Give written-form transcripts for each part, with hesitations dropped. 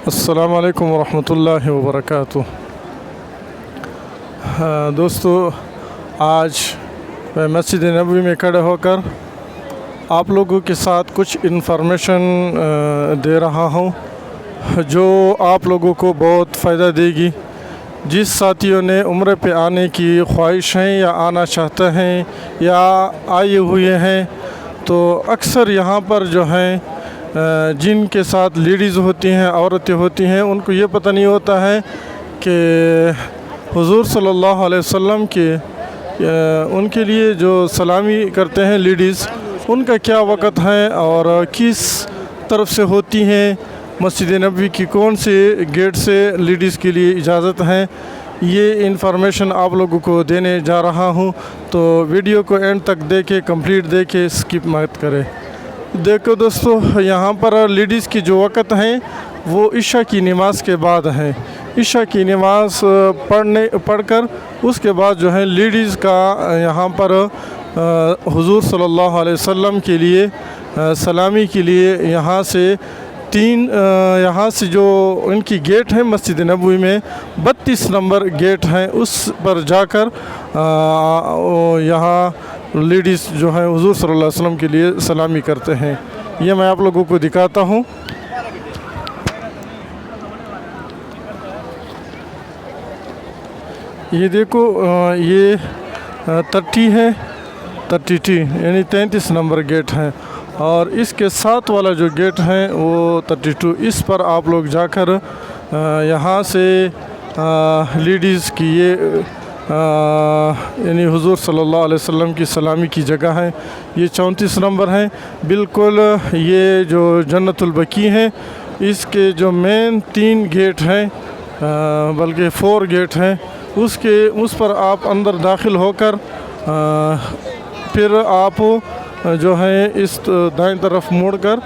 السلام علیکم ورحمۃ اللہ وبرکاتہ۔ دوستو، آج میں مسجد نبوی میں کھڑے ہو کر آپ لوگوں کے ساتھ کچھ انفارمیشن دے رہا ہوں جو آپ لوگوں کو بہت فائدہ دے گی۔ جس ساتھیوں نے عمرے پہ آنے کی خواہش ہیں یا آنا چاہتے ہیں یا آئے ہوئے ہیں، تو اکثر یہاں پر جو ہیں جن کے ساتھ لیڈیز ہوتی ہیں، عورتیں ہوتی ہیں، ان کو یہ پتہ نہیں ہوتا ہے کہ حضور صلی اللہ علیہ وسلم کے ان کے لیے جو سلامی کرتے ہیں لیڈیز، ان کا کیا وقت ہے اور کس طرف سے ہوتی ہیں، مسجد نبوی کی کون سے گیٹ سے لیڈیز کے لیے اجازت ہے۔ یہ انفارمیشن آپ لوگوں کو دینے جا رہا ہوں، تو ویڈیو کو اینڈ تک دیکھیں، کمپلیٹ دیکھیں، اسکپ مت کریں۔ دیکھو دوستو، یہاں پر لیڈیز کی جو وقت ہیں وہ عشاء کی نماز کے بعد ہیں۔ عشاء کی نماز پڑھ کر اس کے بعد جو ہے لیڈیز کا یہاں پر حضور صلی اللہ علیہ وسلم کے لیے سلامی کے لیے یہاں سے جو ان کی گیٹ ہے مسجد نبوی میں 32 نمبر گیٹ ہیں، اس پر جا کر یہاں لیڈیز جو ہیں حضور صلی اللہ علیہ وسلم کے لیے سلامی کرتے ہیں۔ یہ میں آپ لوگوں کو دکھاتا ہوں۔ یہ دیکھو، یہ 30 ہے، 32 یعنی 33 نمبر گیٹ ہے، اور اس کے ساتھ والا جو گیٹ ہے وہ 32۔ اس پر آپ لوگ جا کر یہاں سے لیڈیز کی یعنی حضور صلی اللہ علیہ وسلم کی سلامی کی جگہ ہے۔ یہ 34 نمبر ہیں، بالکل یہ جو جنت البقیع ہے، اس کے جو مین 3 گیٹ ہیں، بلکہ 4 گیٹ ہیں، اس پر آپ اندر داخل ہو کر پھر آپ جو ہے اس دائیں طرف موڑ کر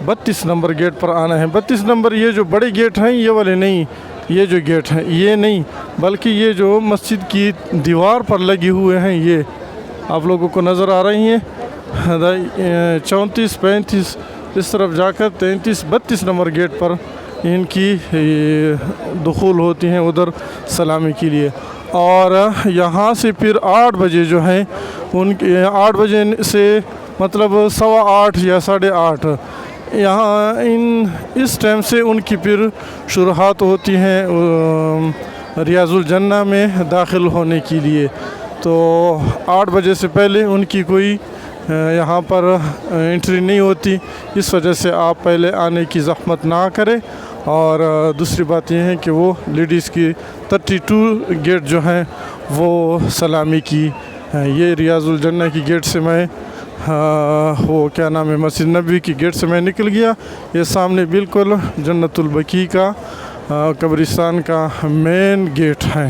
32 نمبر گیٹ پر آنا ہے۔ 32 نمبر یہ جو بڑے گیٹ ہیں یہ والے نہیں، یہ جو گیٹ ہیں یہ نہیں، بلکہ یہ جو مسجد کی دیوار پر لگے ہوئے ہیں، یہ آپ لوگوں کو نظر آ رہی ہیں۔ 34 35 اس طرف جا کر 33 32 نمبر گیٹ پر ان کی دخول ہوتی ہیں ادھر سلامی کے لیے۔ اور یہاں سے پھر 8 بجے جو ہیں 8 بجے سے مطلب 8:15 یا 8:30 یہاں اس ٹائم سے ان کی پھر شروعات ہوتی ہیں ریاض الجنہ میں داخل ہونے کے لیے۔ تو 8 بجے سے پہلے ان کی کوئی یہاں پر انٹری نہیں ہوتی، اس وجہ سے آپ پہلے آنے کی زحمت نہ کریں۔ اور دوسری بات یہ ہے کہ وہ لیڈیز کی 32 گیٹ جو ہیں وہ سلامی کی ہیں۔ یہ ریاض الجنہ کی گیٹ سے میں وہ کیا نام ہے مسجد نبوی کی گیٹ سے میں نکل گیا۔ یہ سامنے بالکل جنت البقیع کا قبرستان کا مین گیٹ ہے۔